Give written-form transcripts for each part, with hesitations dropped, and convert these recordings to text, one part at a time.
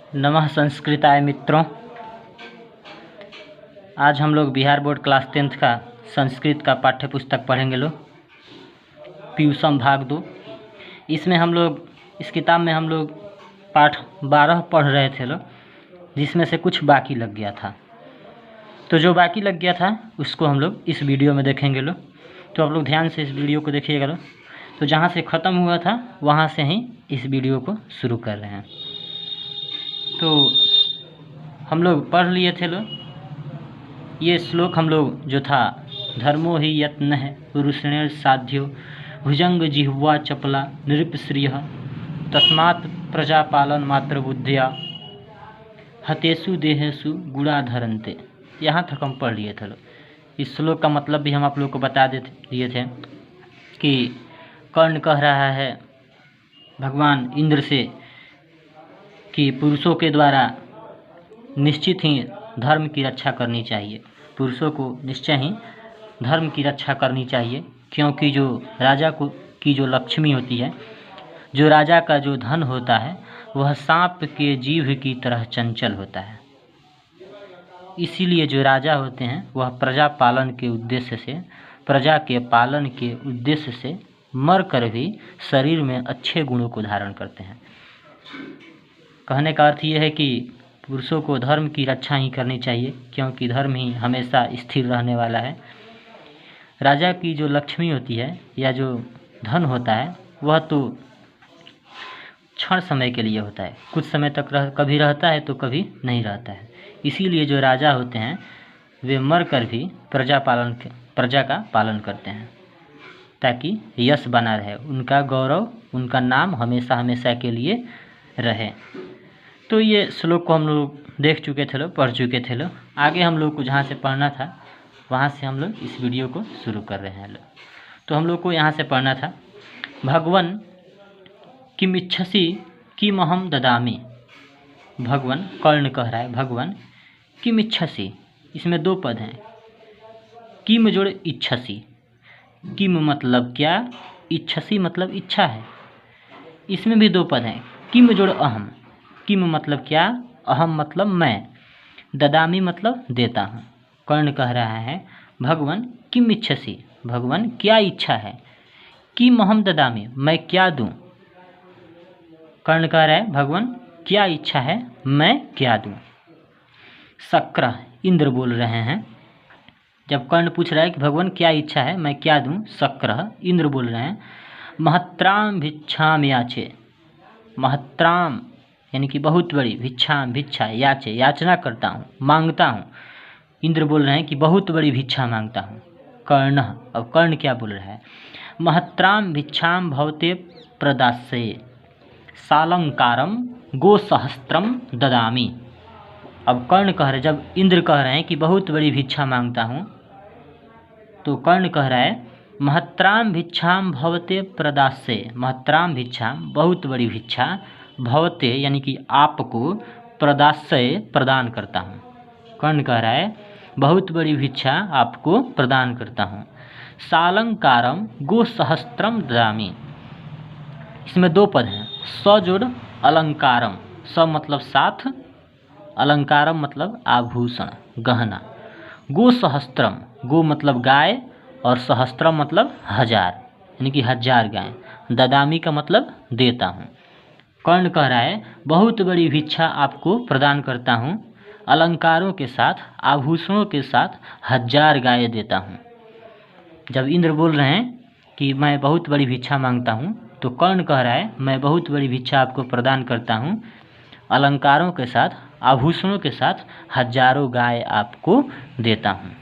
नमः संस्कृताय मित्रों। आज हम लोग बिहार बोर्ड क्लास 10th का संस्कृत का पाठ्य पुस्तक पढ़ेंगे लोग, पीयूषम भाग 2। इसमें हम लोग इस किताब में हम लोग पाठ 12 पढ़ रहे थे लोग, जिसमें से कुछ बाकी लग गया था। तो जो बाकी लग गया था उसको हम लोग इस वीडियो में देखेंगे लोग। तो आप लोग ध्यान से इस वीडियो को देखिएगा लोग। तो जहाँ से ख़त्म हुआ था वहाँ से ही इस वीडियो को शुरू कर रहे हैं। तो हम लोग पढ़ लिए थे लोग, ये श्लोक हम लोग जो था, धर्मो ही यत्न पुरुषेण साध्यो भुजंग जिह्वा चपला नृपश्रियः तस्मात् प्रजापालन मात्र बुद्धिया हतेषु देहेषु गुणाधरन्ते। यहाँ तक हम पढ़ लिए थे लोग। इस श्लोक का मतलब भी हम आप लोग को बता दिए थे कि कर्ण कह रहा है भगवान इंद्र से कि पुरुषों के द्वारा निश्चित ही धर्म की रक्षा करनी चाहिए। पुरुषों को निश्चय ही धर्म की रक्षा करनी चाहिए, क्योंकि जो राजा की जो लक्ष्मी होती है, जो राजा का जो धन होता है, वह सांप के जीभ की तरह चंचल होता है। इसीलिए जो राजा होते हैं वह प्रजा पालन के उद्देश्य से, प्रजा के पालन के उद्देश्य से मर कर भी शरीर में अच्छे गुणों को धारण करते हैं। कहने का अर्थ ये है कि पुरुषों को धर्म की रक्षा ही करनी चाहिए, क्योंकि धर्म ही हमेशा स्थिर रहने वाला है। राजा की जो लक्ष्मी होती है या जो धन होता है, वह तो क्षण समय के लिए होता है, कुछ समय तक कभी रहता है तो कभी नहीं रहता है। इसीलिए जो राजा होते हैं वे मर कर भी प्रजा का पालन करते हैं, ताकि यश बना रहे, उनका गौरव, उनका नाम हमेशा हमेशा के लिए रहे। तो ये श्लोक को हम लोग देख चुके थे लोग, पढ़ चुके थे लोग। आगे हम लोग को जहाँ से पढ़ना था वहाँ से हम लोग इस वीडियो को शुरू कर रहे हैं लोग। तो हम लोग को यहाँ से पढ़ना था, भगवन किम इच्छसि किम अहम ददामि। भगवन, कर्ण कह रहा है, भगवन किम इच्छसि। इसमें दो पद हैं, किम जोड़ इच्छसि। किम मतलब क्या, इच्छसि मतलब इच्छा है। इसमें भी दो पद हैं, किम जोड़ अहम। किम मतलब क्या, अहम मतलब मैं, ददामी मतलब देता हूँ। कर्ण कह रहा है भगवन किम इच्छसि, भगवान क्या इच्छा है, किम अहम ददामी, मैं क्या दूँ। कर्ण कह रहा है भगवान क्या इच्छा है, मैं क्या दूँ। शक्र, इंद्र बोल रहे हैं। जब कर्ण पूछ रहा है कि भगवान क्या इच्छा है, मैं क्या दूँ, शक्र इंद्र बोल रहे हैं, महत्राम भिक्षाम याचे। महत्राम यानी कि बहुत बड़ी, भिक्षाम भिक्षा, याचे याचना करता हूँ, मांगता हूँ। इंद्र बोल रहे हैं कि बहुत बड़ी भिक्षा मांगता हूँ। कर्ण, अब कर्ण क्या बोल रहा है, महत्राम भिक्षाम भवते प्रदास्ये सालंकारम गोसहस्त्रम ददामी। अब कर्ण कह रहे, जब इंद्र कह रहे हैं कि बहुत बड़ी भिक्षा मांगता हूँ, तो कर्ण कह रहा है महत्राम भिक्षाम भवते प्रदास्ये। महत्राम भिक्षाम बहुत बड़ी भिक्षा, भवते यानी कि आपको, प्रदास्ये प्रदान करता हूँ। कर्ण कह रहा है बहुत बड़ी भिक्षा आपको प्रदान करता हूँ। सालंकारम गोसहस्त्रम ददामि। इसमें दो पद हैं, स जोड़ अलंकारम। स मतलब साथ, अलंकारम मतलब आभूषण, गहना। गोसहस्त्रम, गो मतलब गाय और सहस्त्रम मतलब हजार, यानी कि हजार गाय। ददामी का मतलब देता हूँ। कर्ण कह रहा है बहुत बड़ी भिक्षा आपको प्रदान करता हूँ, अलंकारों के साथ, आभूषणों के साथ 1000 गाय देता हूँ। जब इंद्र बोल रहे हैं कि मैं बहुत बड़ी भिक्षा मांगता हूँ, तो कर्ण कह रहा है मैं बहुत बड़ी भिक्षा आपको प्रदान करता हूँ, अलंकारों के साथ, आभूषणों के साथ 1000 गाय आपको देता हूँ।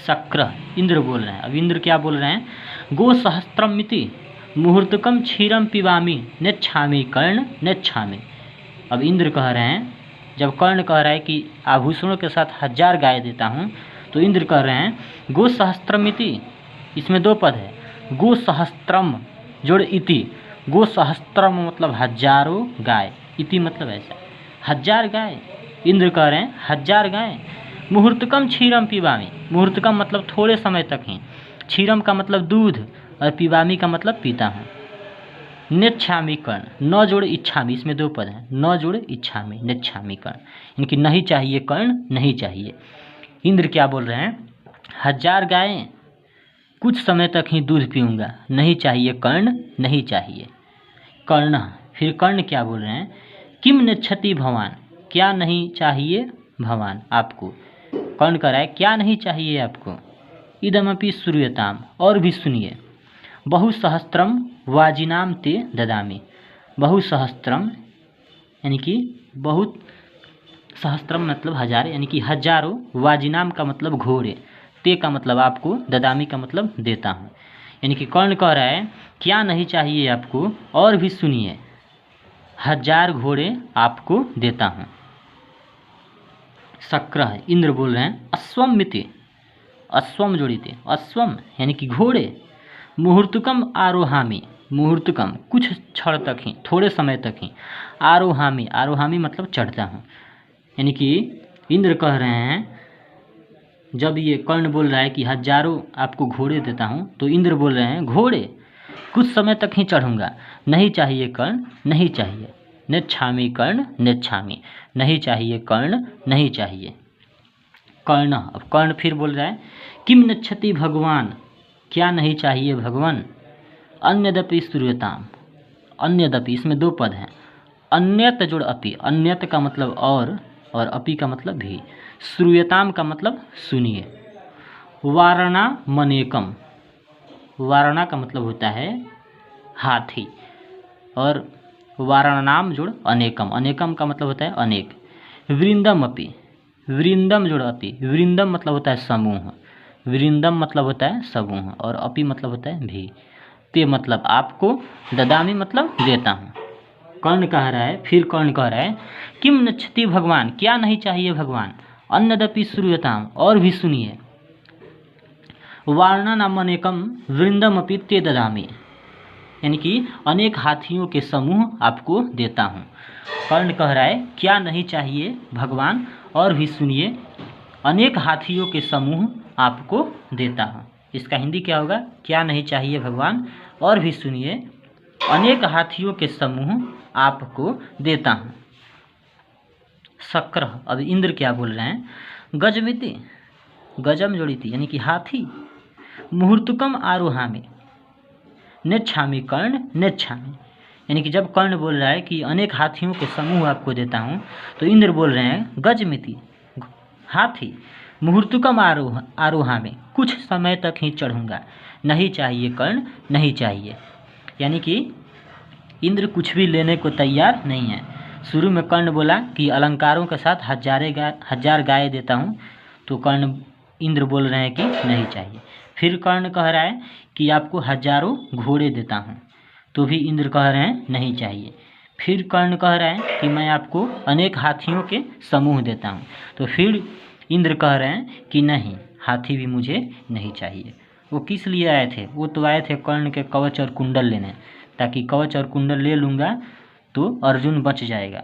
शक्र, इंद्र बोल रहे हैं। अब इंद्र क्या बोल रहे हैं, गो सहस्त्रम मिति मुहूर्तकम क्षीरम पिबामी नेच्छामी कर्ण नेच्छामी। अब इंद्र कह रहे हैं, जब कर्ण कह रहा है कि आभूषणों के साथ 1000 गाय देता हूँ, तो इंद्र कह रहे हैं गो सहस्त्रम इति। इसमें दो पद है, गो सहस्त्रम जोड़ इति। गो सहस्त्रम मतलब 1000 गाय, इति मतलब ऐसा 1000 गाय। इंद्र कह रहे हैं 1000 गाय। मुहूर्तकम क्षीरम पिबामी, मुहूर्तकम मतलब थोड़े समय तक ही, क्षीरम का मतलब दूध और पिबामी का मतलब पीता हूँ। नेच्छामि कर्ण, न जोड़ इच्छामि, इसमें दो पद हैं, न जोड़ इच्छामि, नेच्छामि कर्ण, इनकी नहीं चाहिए कर्ण, नहीं चाहिए। इंद्र क्या बोल रहे हैं, 1000 गायें, कुछ समय तक ही दूध पीऊँगा, नहीं चाहिए कर्ण, नहीं चाहिए। कर्ण, फिर कर्ण क्या बोल रहे हैं, किम नेच्छति भवान, क्या नहीं चाहिए भवान आपको। कर्ण कह रहा है क्या नहीं चाहिए आपको। इदमपि श्रूयताम, और भी सुनिए। बहुसहस्त्रम वाजिनाम ते ददामि, बहुसहस्त्रम यानी कि बहुत, सहस्त्रम मतलब 1000, यानी कि हजारों, वाजिनाम का मतलब घोड़े, ते का मतलब आपको, ददामी का मतलब देता हूँ। यानी कि कर्ण कह रहा है क्या नहीं चाहिए आपको, और भी सुनिए, 1000 घोड़े आपको देता हूँ। शक्रः, इंद्र बोल रहे हैं अश्वम मिति, अश्वम जोड़िते, अश्वम यानी कि घोड़े, मुहूर्तकम आरोहामी, मुहूर्तकम कुछ क्षण तक ही, थोड़े समय तक ही, आरोहामी, आरोहामी मतलब चढ़ता हूँ। यानी कि इंद्र कह रहे हैं, जब ये कर्ण बोल रहा है कि 1000 आपको घोड़े देता हूँ, तो इंद्र बोल रहे हैं घोड़े कुछ समय तक ही चढ़ूँगा, नहीं चाहिए कर्ण, नहीं चाहिए। नेच्छामि कर्ण, नेच्छामि, नहीं चाहिए कर्ण, नहीं चाहिए। कर्ण, अब कर्ण फिर बोल रहा है किम नेच्छति भगवान, क्या नहीं चाहिए भगवान। अन्यदपि श्रूयताम, अन्यदपि इसमें दो पद हैं, अन्यत जोड़ अपि, अन्यत का मतलब और अपि का मतलब भी, श्रूयताम का मतलब सुनिए। वारणा मनेकम, वारणा का मतलब होता है हाथी, और वारणानाम जोड़ अनेकम, अनेकम का मतलब होता है अनेक। वृंदम अपि, वृंदम जोड़ अपि, वृंदम मतलब होता है समूह, वृंदम मतलब होता है समूह, और अपि मतलब होता है भी। ते मतलब आपको, ददामी मतलब देता हूँ। कर्ण कह रहा है, फिर कर्ण कह रहा है किम नेच्छति भगवान, क्या नहीं चाहिए भगवान। अन्यदपि श्रूयताम, और भी सुनिए। वारणानाम अनेकम वृंदम अपि ते ददामि, यानी कि अनेक हाथियों के समूह आपको देता हूँ। कर्ण कह रहा है क्या नहीं चाहिए भगवान, और भी सुनिए, अनेक हाथियों के समूह आपको देता हूँ। इसका हिंदी क्या होगा, क्या नहीं चाहिए भगवान, और भी सुनिए, अनेक हाथियों के समूह आपको देता हूँ। शक्रः, अब इंद्र क्या बोल रहे हैं, गजमिति, गजम जोड़िति यानी कि हाथी, मुहूर्तकम आरोहामि, नेच्छामि कर्ण, नेच्छामि, यानी कि जब कर्ण बोल रहा है कि अनेक हाथियों के समूह आपको देता हूँ, तो इंद्र बोल रहे हैं गजमिति हाथी, मुहूर्तकम आरोहामि, कुछ समय तक ही चढ़ूँगा, नहीं चाहिए कर्ण, नहीं चाहिए। यानी कि इंद्र कुछ भी लेने को तैयार नहीं है। शुरू में कर्ण बोला कि अलंकारों के साथ 1000 गाय देता हूँ, तो कर्ण, इंद्र बोल रहे हैं कि नहीं चाहिए। फिर कर्ण कह रहा है कि आपको 1000 घोड़े देता हूँ, तो भी इंद्र कह रहे हैं नहीं चाहिए। फिर कर्ण कह रहा है कि मैं आपको अनेक हाथियों के समूह देता हूँ, तो फिर इंद्र कह रहे हैं कि नहीं, हाथी भी मुझे नहीं चाहिए। वो किस लिए आए थे, वो तो आए थे कर्ण के कवच और कुंडल लेने, ताकि कवच और कुंडल ले लूँगा तो अर्जुन बच जाएगा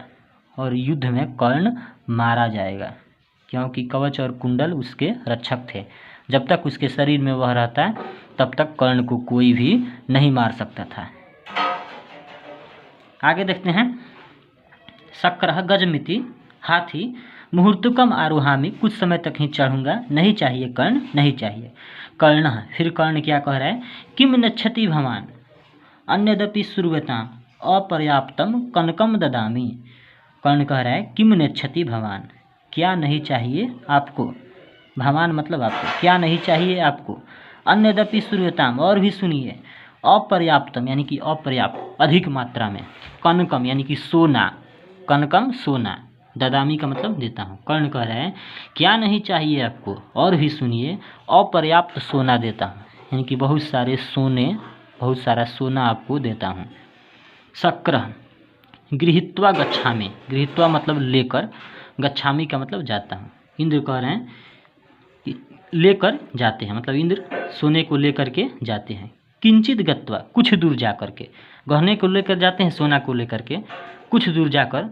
और युद्ध में कर्ण मारा जाएगा, क्योंकि कवच और कुंडल उसके रक्षक थे। जब तक उसके शरीर में वह रहता तब तक कर्ण को कोई भी नहीं मार सकता था। आगे देखते हैं। शक्रः गजमिति हाथी, मुहूर्तकम आरोहामि, कुछ समय तक ही चढ़ूँगा, नहीं चाहिए कर्ण, नहीं चाहिए। कर्ण, फिर कर्ण क्या कह रहा है, किम नेच्छति भवान, अन्यदपि श्रूयताम, अपर्याप्तम कनकम ददामि। कर्ण कह रहा है किम नेच्छति भवान, क्या नहीं चाहिए आपको, भवान मतलब आपको, क्या नहीं चाहिए आपको। अन्यदपि श्रूयताम, और भी सुनिए। अपर्याप्तम यानी कि अपर्याप्त, अधिक मात्रा में। कनकम यानी कि सोना, कनकम सोना, ददामी का मतलब देता हूँ। कर्ण कह रहे हैं क्या नहीं चाहिए आपको, और भी सुनिए, अपर्याप्त सोना देता हूँ, यानी कि बहुत सारे सोने, बहुत सारा सोना आपको देता हूँ। शक्रः गृहीत्वा गच्छामि, गृहीत्वा मतलब लेकर, गच्छामि का मतलब जाता हूँ। इंद्र कह रहे हैं कि लेकर जाते हैं, मतलब इंद्र सोने को लेकर के जाते हैं। किंचित गत्वा, कुछ दूर जा कर के, गहने को लेकर जाते हैं, सोना को लेकर के कुछ दूर जाकर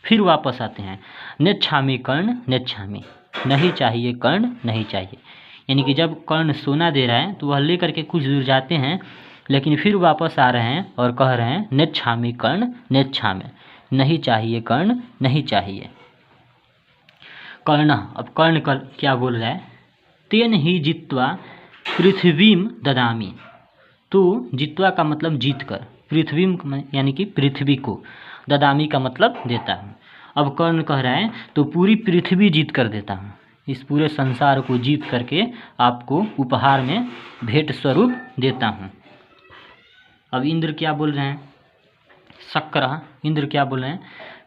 फिर वापस आते हैं। नेच्छामि कर्ण, नेच्छामि, नहीं चाहिए कर्ण, नहीं चाहिए। यानी कि जब कर्ण सोना दे रहा है तो वह लेकर के कुछ दूर जाते हैं, लेकिन फिर वापस आ रहे हैं और कह रहे हैं नेच्छामि कर्ण नेच्छामि, नहीं चाहिए कर्ण, नहीं चाहिए। कर्ण, अब कर्ण क्या बोल रहा है? तेन ही जित्वा पृथ्वीम ददामी। तो जित्वा का मतलब जीत कर, पृथ्वी यानी कि पृथ्वी को, ददामी का मतलब देता हूँ। अब कर्ण कह रहा है तो पूरी पृथ्वी जीत कर देता हूँ, इस पूरे संसार को जीत करके आपको उपहार में भेंट स्वरूप देता हूँ। अब इंद्र क्या बोल रहे हैं? शक्रः, इंद्र क्या बोल रहे हैं?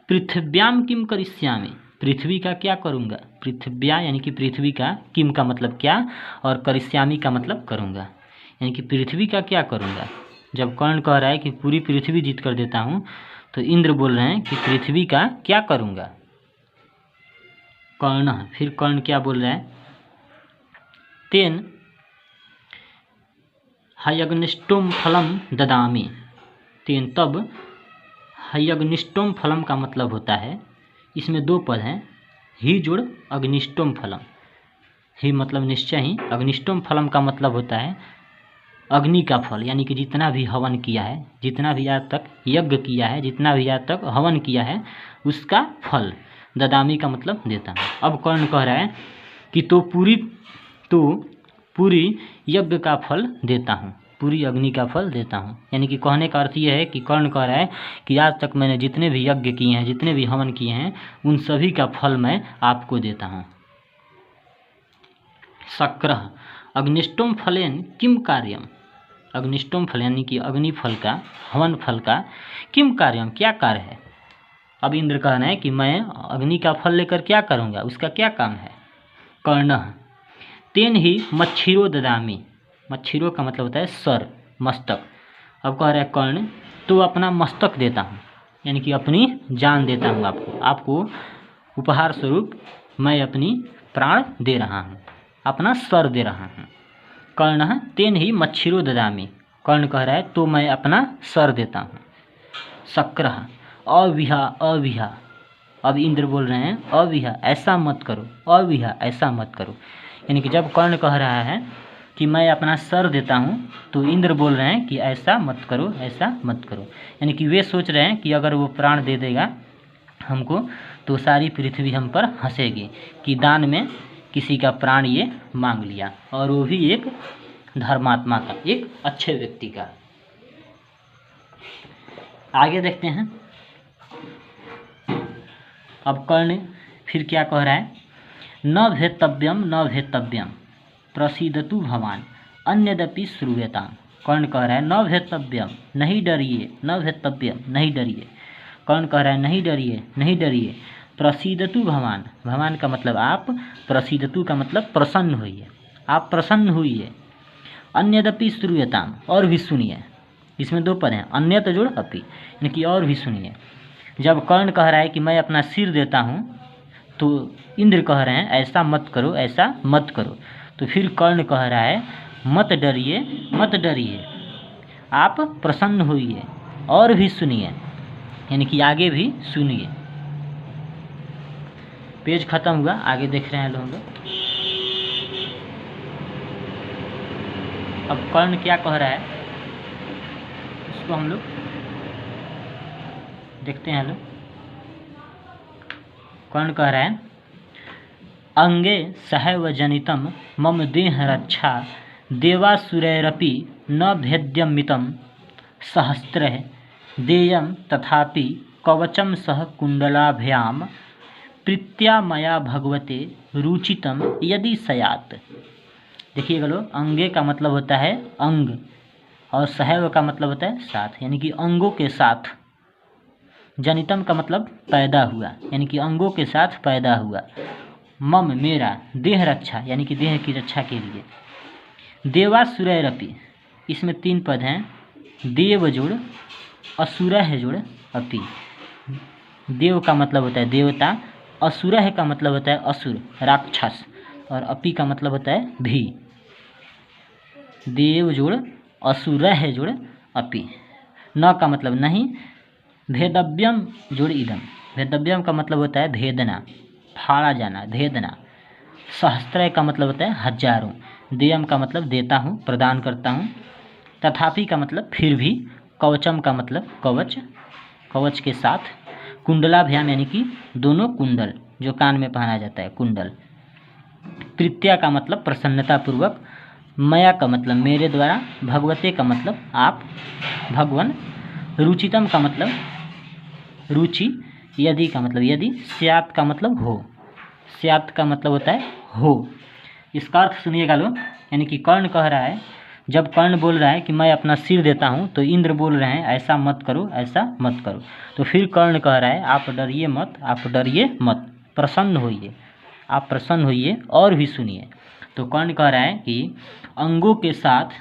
पृथिव्याम किम करिष्यामि, पृथ्वी का क्या करूँगा? पृथिव्या यानी कि पृथ्वी का, किम का मतलब क्या, और करिष्यामि का मतलब करूँगा, यानी कि पृथ्वी का क्या करूँगा। जब कर्ण कह रहा है कि पूरी पृथ्वी जीत कर देता हूँ, तो इंद्र बोल रहे हैं कि पृथ्वी का क्या करूँगा। कर्ण, फिर कर्ण क्या बोल रहा है? तेन हयग्निष्टोम फलम ददामी। तेन तब, हयग्निष्टोम फलम का मतलब होता है, इसमें दो पद हैं, ही जुड़ अग्निष्टोम फलम। ही मतलब निश्चय ही, अग्निष्टोम फलम का मतलब होता है अग्नि का फल, यानी कि जितना भी हवन किया है, जितना भी आज तक यज्ञ किया है, जितना भी आज तक हवन किया है, उसका फल। ददामी का मतलब देता हूँ। अब कर्ण कह रहा है कि तो पूरी यज्ञ का फल देता हूँ, पूरी अग्नि का फल देता हूँ। यानी कि कहने का अर्थ यह है कि कर्ण कह रहा है कि आज तक मैंने जितने भी यज्ञ किए हैं, जितने भी हवन किए हैं, उन सभी का फल मैं आपको देता हूँ। शक्रः अग्निष्टोम फलेन किम कार्यम। अग्निष्टोम फल यानी कि अग्नि फल का, हवन फल का, किम कार्यम क्या कार्य है। अब इंद्र कहना है कि मैं अग्नि का फल लेकर क्या करूँगा, उसका क्या काम है। कर्णः तेन ही मच्छिरो ददामी। मच्छिरो का मतलब होता है सर, मस्तक। अब कह रहा है कर्ण तो अपना मस्तक देता हूँ, यानी कि अपनी जान देता हूँ आपको उपहार स्वरूप मैं अपनी प्राण दे रहा हूँ, अपना सर दे रहा हूँ। कर्ण तेन ही मच्छिरो ददामी। कर्ण कह रहा है तो मैं अपना सर देता हूँ। शक्रः अविहा अविहा। अब इंद्र बोल रहे हैं अविहा ऐसा मत करो, अविहा ऐसा मत करो। यानी कि जब कर्ण कह रहा है कि मैं अपना सर देता हूँ, तो इंद्र बोल रहे हैं कि ऐसा मत करो, ऐसा मत करो। यानी कि वे सोच रहे हैं कि अगर वो प्राण दे देगा हमको तो सारी पृथ्वी हम पर हंसेगी कि दान में किसी का प्राण ये मांग लिया, और वो भी एक धर्मात्मा का, एक अच्छे व्यक्ति का। आगे देखते हैं। अब कर्ण फिर क्या कह रहा है? न भेतव्यम न भेतव्यम प्रसीदतु भवान अन्यदपि श्रूयताम। कर्ण कह रहा है न भेतव्यम, नहीं डरिए, न भेतव्यम, नहीं डरिए। कर्ण कह रहा है नहीं डरिए, नहीं डरिए। प्रसीदतु भवान, भवान का मतलब आप, प्रसीदतु का मतलब प्रसन्न होइए, आप प्रसन्न होइए। अन्यदपि श्रूयताम, और भी सुनिए। इसमें दो पद हैं, अन्यत जोड़ अपि, यानी कि और भी सुनिए। जब कर्ण कह रहा है कि मैं अपना सिर देता हूँ, तो इंद्र कह रहे हैं ऐसा मत करो, ऐसा मत करो। तो फिर कर्ण कह रहा है मत डरिए, मत डरिए, आप प्रसन्न होइए और भी सुनिए, यानी कि आगे भी सुनिए। पेज खत्म हुआ, आगे देख रहे हैं लोग। अब कर्ण क्या कह रहा है उसको हम लोग देखते हैं। लोग कर्ण कह रहा है अंगे सहैव जनितम मम देह रक्षा देवासुरैरपि न भेद्यमितं सहस्त्रैः देयं तथापि कवचं सह कुंडलाभ्याम प्रीत्या मया भगवते रुचितम यदि सयात। देखिएगा लोग, अंगे का मतलब होता है अंग, और सहैव का मतलब होता है साथ, यानी कि अंगों के साथ। जनितम का मतलब पैदा हुआ, यानी कि अंगों के साथ पैदा हुआ। मम मेरा, देह रक्षा यानी कि देह की रक्षा के लिए। देवासुरैरपि, इसमें तीन पद हैं, देव जुड़ असुरः जुड़ अपि। देव का मतलब होता है देवता, असुरः का मतलब होता है असुर, राक्षस, और अपि का मतलब होता है भी। देव जुड़ असुरः जुड़ अपि। न का मतलब नहीं, भेदव्यम जुड़ इदम, भेदव्यम का मतलब होता है भेदना, फाड़ा जाना, भेदना। सहस्त्रय का मतलब होता है हजारों। देयम का मतलब देता हूँ, प्रदान करता हूँ। तथापि का मतलब फिर भी, कवचम का मतलब कवच, कवच के साथ, कुंडलाभ्याम यानी कि दोनों कुंडल जो कान में पहना जाता है कुंडल, प्रीत्या का मतलब प्रसन्नतापूर्वक, मया का मतलब मेरे द्वारा, भगवते का मतलब आप, भगवन, रुचितम का मतलब रुचि, यदि का मतलब यदि, स्यात् का मतलब हो, स्यात् का मतलब होता है हो। इसका अर्थ सुनिएगा लोग, यानी कि कर्ण कह रहा है, जब कर्ण बोल रहा है कि मैं अपना सिर देता हूँ, तो इंद्र बोल रहे हैं ऐसा मत करो, ऐसा मत करो। तो फिर कर्ण कह रहा है आप डरिए मत, आप डरिए मत, प्रसन्न होइए, आप प्रसन्न होइए और भी सुनिए। तो कर्ण कह रहा है कि अंगों के साथ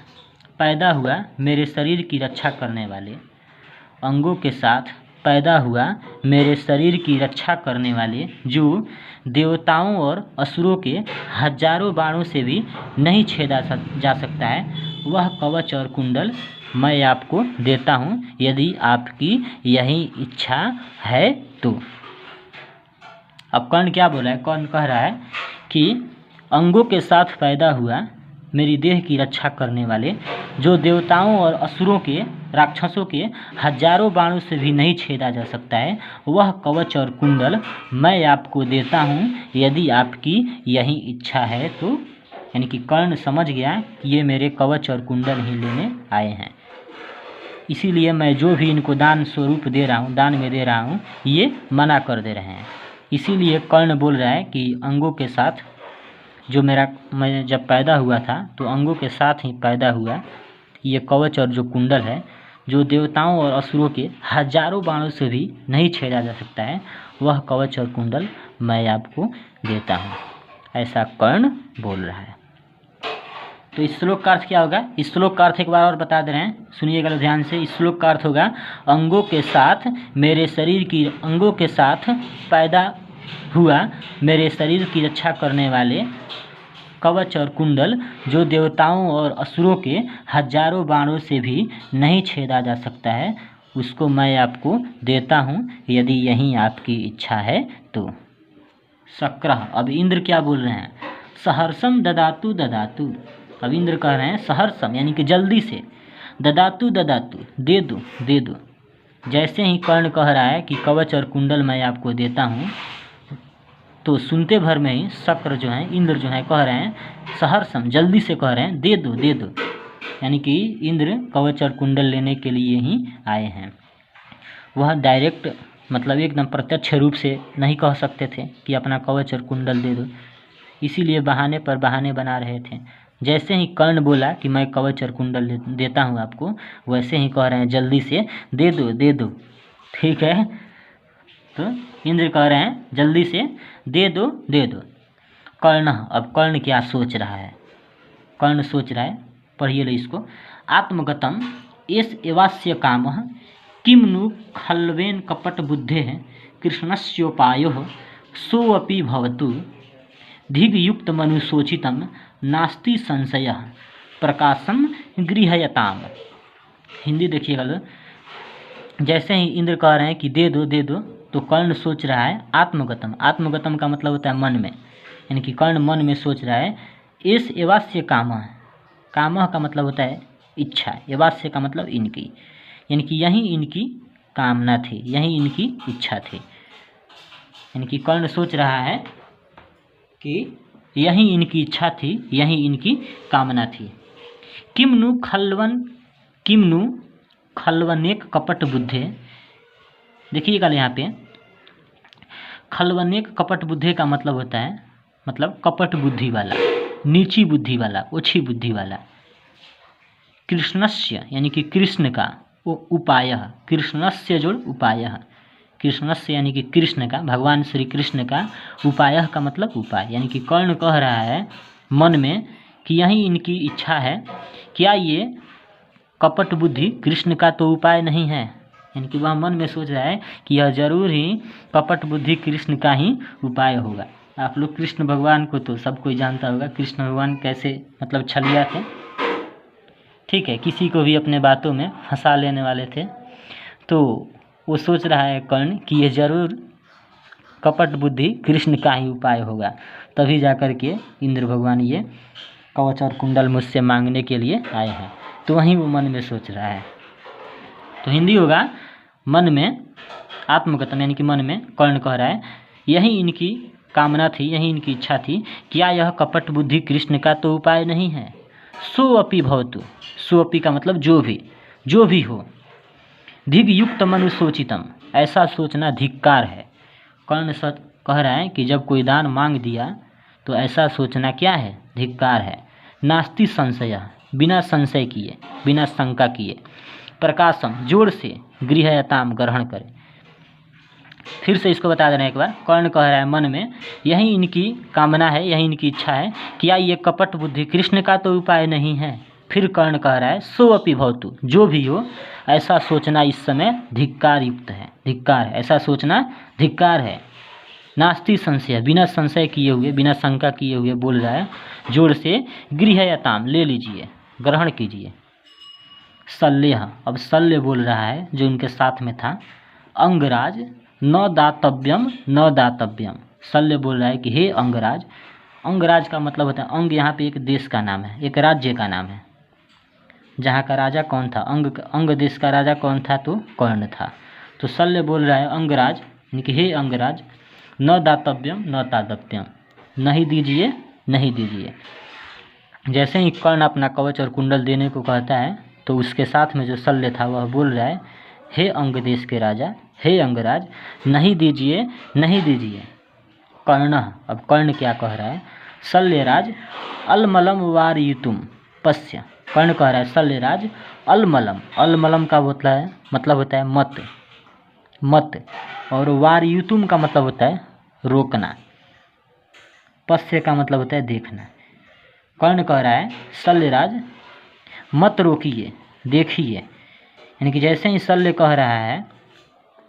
पैदा हुआ मेरे शरीर की रक्षा करने वाले, अंगों के साथ पैदा हुआ मेरे शरीर की रक्षा करने वाले, जो देवताओं और असुरों के हजारों बाणों से भी नहीं छेदा जा सकता है, वह कवच और कुंडल मैं आपको देता हूँ, यदि आपकी यही इच्छा है तो। अब कर्ण क्या बोला है? कर्ण कह रहा है कि अंगों के साथ पैदा हुआ मेरी देह की रक्षा करने वाले, जो देवताओं और असुरों के, राक्षसों के हजारों बाणों से भी नहीं छेदा जा सकता है, वह कवच और कुंडल मैं आपको देता हूँ, यदि आपकी यही इच्छा है तो। यानी कि कर्ण समझ गया कि ये मेरे कवच और कुंडल ही लेने आए हैं, इसीलिए मैं जो भी इनको दान स्वरूप दे रहा हूँ, दान में दे रहा हूँ, ये मना कर दे रहे हैं। इसीलिए कर्ण बोल रहा है कि अंगों के साथ, जो मैं जब पैदा हुआ था तो अंगों के साथ ही पैदा हुआ ये कवच और जो कुंडल है, जो देवताओं और असुरों के हजारों बाणों से भी नहीं छेड़ा जा सकता है, वह कवच और कुंडल मैं आपको देता हूँ, ऐसा कर्ण बोल रहा है। तो इस श्लोक का अर्थ क्या होगा? इस श्लोक का अर्थ एक बार और बता दे रहे हैं, सुनिएगा ध्यान से। इस श्लोक का अर्थ होगा अंगों के साथ मेरे शरीर की, अंगों के साथ पैदा हुआ मेरे शरीर की रक्षा करने वाले कवच और कुंडल, जो देवताओं और असुरों के हजारों बाणों से भी नहीं छेदा जा सकता है, उसको मैं आपको देता हूँ, यदि यही आपकी इच्छा है तो। शक्रः, अब इंद्र क्या बोल रहे हैं? सहर्षम ददातु ददातु। अब इंद्र कह रहे हैं सहर्षम यानी कि जल्दी से, ददातु ददातु दे दो दे दो। जैसे ही कर्ण कह रहा है कि कवच और कुंडल मैं आपको देता हूँ, तो सुनते भर में ही शक्र जो है, इंद्र जो है, कह रहे हैं सहर्षम, जल्दी से कह रहे हैं दे दो दे दो। यानी कि इंद्र कवच और कुंडल लेने के लिए ही आए हैं। वह डायरेक्ट मतलब एकदम प्रत्यक्ष रूप से नहीं कह सकते थे कि अपना कवच और कुंडल दे दो, इसीलिए बहाने पर बहाने बना रहे थे। जैसे ही कर्ण बोला कि मैं कवच और कुंडल देता हूँ आपको, वैसे ही कह रहे हैं जल्दी से दे दो दे दो। ठीक है, तो इंद्र कह रहे हैं जल्दी से दे दो दे दो। कर्ण, अब कर्ण क्या सोच रहा है? कर्ण सोच रहा है, पढ़िए लो इसको। आत्मगतम एष एवास्य कामः किम नु खल्वेन कपट बुद्धेः कृष्णस्योपायो सोऽपि भवतु धिग्युक्त मनुशोचितं नास्ति संशयः प्रकाशम गृह्यताम। हिंदी देखिएगा लो। जैसे ही इंद्र कह रहे हैं कि दे दो दे दो, तो कर्ण सोच रहा है आत्मगतम। आत्मगतम का मतलब होता है मन में, यानी कि कर्ण मन में सोच रहा है एष एवास्य कामः। कामः का मतलब होता है इच्छा, एवास्य का मतलब इनकी, यानी कि यही इनकी कामना थी, यही इनकी इच्छा थी। यानी कि कर्ण सोच रहा है कि यही इनकी इच्छा थी, यही इनकी कामना थी। किम नु खल्वनेक कपट बुद्धे। देखिएगा यहाँ पे, खल्वनेक कपट बुद्धे का मतलब होता है, मतलब कपट बुद्धि वाला, नीची बुद्धि वाला, ओछी बुद्धि वाला। कृष्णस्य यानी कि कृष्ण का, वो उपाय, कृष्णस्य जोड़ उपाय, कृष्णस्य यानी कि कृष्ण का, भगवान श्री कृष्ण का, उपाय का मतलब उपाय। यानी कि कर्ण कह रहा है मन में कि यही इनकी इच्छा है, क्या ये कपट बुद्धि कृष्ण का तो उपाय नहीं है? यानी कि वह मन में सोच रहा है कि यह जरूर ही कपट बुद्धि कृष्ण का ही उपाय होगा। आप लोग कृष्ण भगवान को तो सब कोई जानता होगा, कृष्ण भगवान कैसे मतलब छलिया थे, ठीक है, किसी को भी अपने बातों में फंसा लेने वाले थे। तो वो सोच रहा है कर्ण कि ये जरूर कपट बुद्धि कृष्ण का ही उपाय होगा, तभी जा कर के इंद्र भगवान ये कवच और कुंडल मुझसे मांगने के लिए आए हैं। तो वहीं वो मन में सोच रहा है। तो हिंदी होगा मन में आत्मगतम, यानी कि मन में कर्ण कह रहा है यही इनकी कामना थी, यही इनकी इच्छा थी। क्या यह कपट बुद्धि कृष्ण का तो उपाय नहीं है? सो अपि भवतु, सो अपि का मतलब जो भी हो। धिग युक्त मनु सोचितम, ऐसा सोचना धिक्कार है। कर्ण कह रहा है कि जब कोई दान मांग दिया तो ऐसा सोचना क्या है? धिक्कार है। नास्ति संशय, बिना संशय किए, बिना शंका किए। प्रकाशम, जोर से, गृहयताम, ग्रहण करें। फिर से इसको बता देना एक बार। कर्ण कह रहा है मन में यही इनकी कामना है, यही इनकी इच्छा है। क्या ये कपट बुद्धि कृष्ण का तो उपाय नहीं है? फिर कर्ण कह रहा है सो अपि भवतु, जो भी हो ऐसा सोचना इस समय धिक्कार युक्त है, धिक्कार है, ऐसा सोचना धिक्कार है। नास्ति संशय, बिना संशय किए हुए, बिना शंका किए हुए बोल रहा है जोर से। गृहयताम, ले लीजिए, ग्रहण कीजिए। शल्यः, अब शल्य बोल रहा है जो इनके साथ में था। अंगराज न दातव्यम न दातव्यम, शल्य बोल रहा है कि हे अंगराज। अंगराज का मतलब होता है, अंग यहाँ पे एक देश का नाम है, एक राज्य का नाम है। जहाँ का राजा कौन था? अंग देश का राजा कौन था? तो कर्ण था। तो शल्य बोल रहा है अंगराज, यानी कि हे अंगराज, न दातव्यम न तादव्यम, नहीं दीजिए, नहीं दीजिए। जैसे ही कर्ण अपना कवच और कुंडल देने को कहता है तो उसके साथ में जो शल्य था वह बोल रहा है हे अंग देश के राजा, हे अंगराज, नहीं दीजिए, नहीं दीजिए। कर्ण, अब कर्ण क्या कह रहा है? शल्यराज अलमलम वारयितुम पश्य, कर्ण कह रहा है शल्यराज अलमलम, अलमलम का मतलब होता है मत, मत, और वारयुतुम का मतलब होता है रोकना, पश्य का मतलब होता है देखना। कर्ण कह रहा है शल्यराज मत रोकिए, देखिए। यानी कि जैसे ही शल्य कह रहा है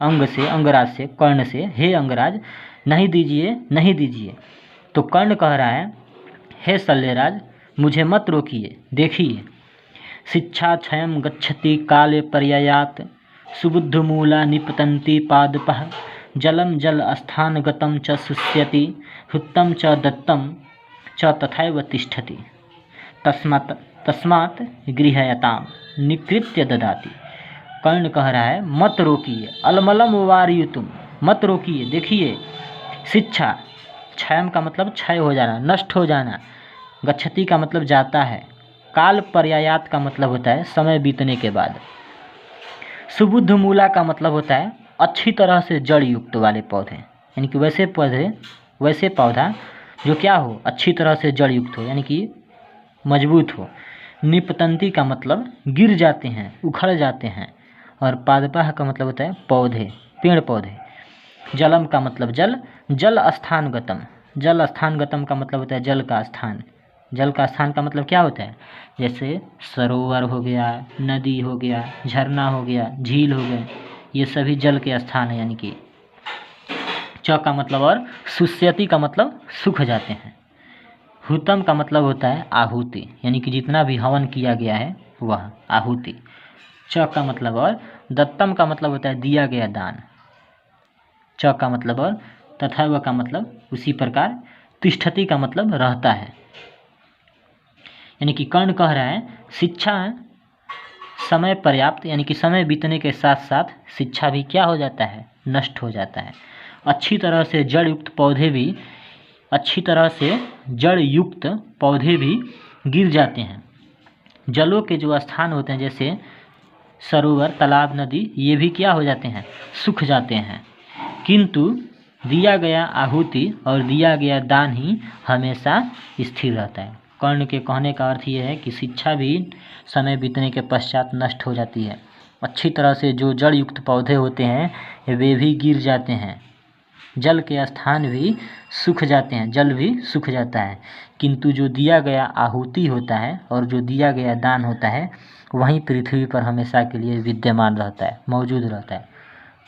अंगराज से, कर्ण से, हे अंगराज नहीं दीजिए, नहीं दीजिए, तो कर्ण कह रहा है हे शल्यराज मुझे मत रोकिए, देखिए। शिक्षा क्षयं गच्छति काले पर्ययात्, सुबुद्धमूला निपतन्ति पादपः, जलं जल स्थान गतं च शुष्यति, हुत्तं च दत्तं च तथैव तिष्ठति, तस्मात् गृहयताम निकृत्य ददाति। कर्ण कह रहा है मत रोकिए, अलमलम वारयुतुम, मत रोकिए, देखिए। शिक्षा, क्षयम का मतलब क्षय हो जाना, नष्ट हो जाना। गच्छति का मतलब जाता है। काल पर्यायात का मतलब होता है समय बीतने के बाद। सुबुद्ध मूला का मतलब होता है अच्छी तरह से जड़ युक्त वाले पौधे, यानी कि वैसे पौधा जो क्या हो, अच्छी तरह से जड़ युक्त हो, यानी कि मजबूत हो। निपतंती का मतलब गिर जाते हैं, उखड़ जाते हैं। और पादपाह का मतलब होता है पौधे, पेड़ पौधे। जलम का मतलब जल, जल स्थान गतम, जल स्थान गतम का मतलब होता है जल का स्थान। जल का स्थान का मतलब क्या होता है? जैसे सरोवर हो गया, नदी हो गया, झरना हो गया, झील हो गए, ये सभी जल के स्थान है। यानी कि च का मतलब और शुष्यति का मतलब सूख जाते हैं। हुतम का मतलब होता है आहुति, यानी कि जितना भी हवन किया गया है वह आहुति। च का मतलब और दत्तम का मतलब होता है दिया गया दान। च का मतलब और तथा व का मतलब उसी प्रकार। तिष्ठति का मतलब रहता है। यानी कि कर्ण कह रहा है शिक्षा समय पर्याप्त, यानी कि समय बीतने के साथ साथ शिक्षा भी क्या हो जाता है? नष्ट हो जाता है। अच्छी तरह से जड़ युक्त पौधे भी गिर जाते हैं। जलों के जो स्थान होते हैं जैसे सरोवर, तालाब, नदी, ये भी क्या हो जाते हैं? सूख जाते हैं। किंतु दिया गया आहुति और दिया गया दान ही हमेशा स्थिर रहता है। कर्ण के कहने का अर्थ ये है कि शिक्षा भी समय बीतने के पश्चात नष्ट हो जाती है। अच्छी तरह से जो जड़ युक्त पौधे होते हैं वे भी गिर जाते हैं। जल के स्थान भी सूख जाते हैं, जल भी सूख जाता है। किंतु जो दिया गया आहुति होता है और जो दिया गया दान होता है वहीं पृथ्वी पर हमेशा के लिए विद्यमान रहता है, मौजूद रहता है।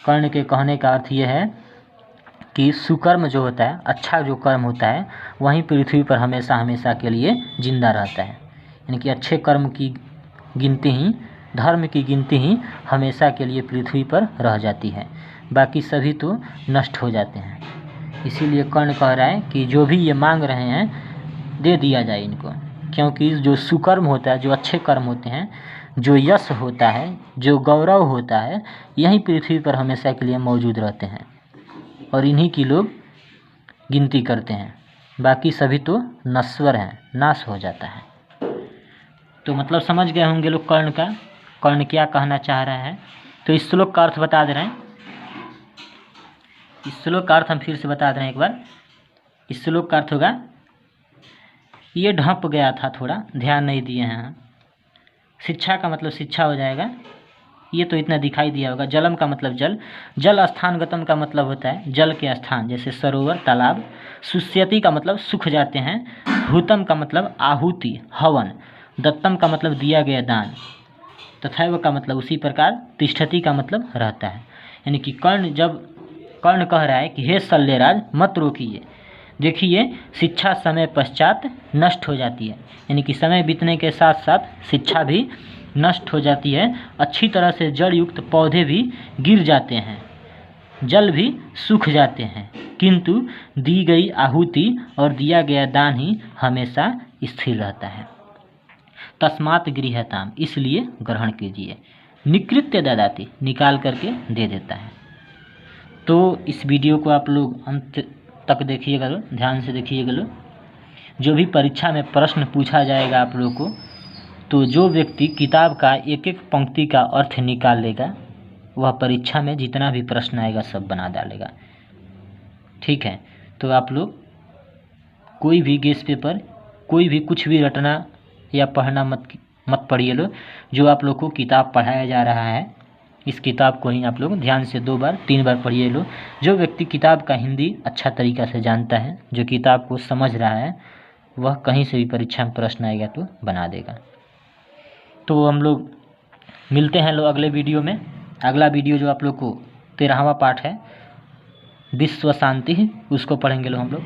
कर्ण के कहने का अर्थ यह है कि सुकर्म जो होता है, अच्छा जो कर्म होता है, वहीं पृथ्वी पर हमेशा हमेशा के लिए जिंदा रहता है। यानी कि अच्छे कर्म की गिनती ही, धर्म की गिनती ही हमेशा के लिए पृथ्वी पर रह जाती है, बाकी सभी तो नष्ट हो जाते हैं। इसीलिए कर्ण कह रहा है कि जो भी ये मांग रहे हैं दे दिया जाए इनको, क्योंकि जो सुकर्म होता है, जो अच्छे कर्म होते हैं, जो यश होता है, जो गौरव होता है, यही पृथ्वी पर हमेशा के लिए मौजूद रहते हैं और इन्हीं की लोग गिनती करते हैं। बाकी सभी तो नश्वर हैं, नाश हो जाता है। तो मतलब समझ गए होंगे लोग कर्ण क्या कहना चाह रहा है। तो इस श्लोक का अर्थ बता दे रहे हैं। इस श्लोक का अर्थ हम फिर से बता दे रहे हैं एक बार। इस श्लोक का अर्थ होगा, ये ढंप गया था, थोड़ा ध्यान नहीं दिए हैं। शिक्षा का मतलब शिक्षा हो जाएगा, ये तो इतना दिखाई दिया होगा। जलम का मतलब जल, जल स्थान गतम का मतलब होता है जल के स्थान, जैसे सरोवर, तालाब। सुष्यति का मतलब सूख जाते हैं। हुतम का मतलब आहुति, हवन। दत्तम का मतलब दिया गया दान। तथैव का मतलब उसी प्रकार। तिष्ठति का मतलब रहता है। यानी कि कर्ण कह रहा है कि हे शल्यराज, मत रोकिए, देखिए शिक्षा समय पश्चात नष्ट हो जाती है। यानी कि समय बीतने के साथ साथ शिक्षा भी नष्ट हो जाती है। अच्छी तरह से जड़ युक्त पौधे भी गिर जाते हैं, जल भी सूख जाते हैं, किंतु दी गई आहुति और दिया गया दान ही हमेशा स्थिर रहता है। तस्मात् गृह्यताम्, इसलिए ग्रहण कीजिए। निकृत्य ददाति, निकाल करके दे देता है। तो इस वीडियो को आप लोग अंत तक देखिएगा, ध्यान से देखिएगा लोग। जो भी परीक्षा में प्रश्न पूछा जाएगा आप लोग को, तो जो व्यक्ति किताब का एक एक पंक्ति का अर्थ निकाल लेगा, वह परीक्षा में जितना भी प्रश्न आएगा सब बना डालेगा। ठीक है, तो आप लोग कोई भी गेस पेपर, कोई भी कुछ भी रटना या पढ़ना मत पढ़िए लो। जो आप लोग को किताब पढ़ाया जा रहा है, इस किताब को ही आप लोग ध्यान से 2 बार 3 बार पढ़िए लो। जो व्यक्ति किताब का हिंदी अच्छा तरीका से जानता है, जो किताब को समझ रहा है, वह कहीं से भी परीक्षा में प्रश्न आएगा तो बना देगा। तो हम लोग मिलते हैं लोग अगले वीडियो में। अगला वीडियो जो आप लोग को 13वां पाठ है विश्व शांति, उसको पढ़ेंगे लोग हम लोग।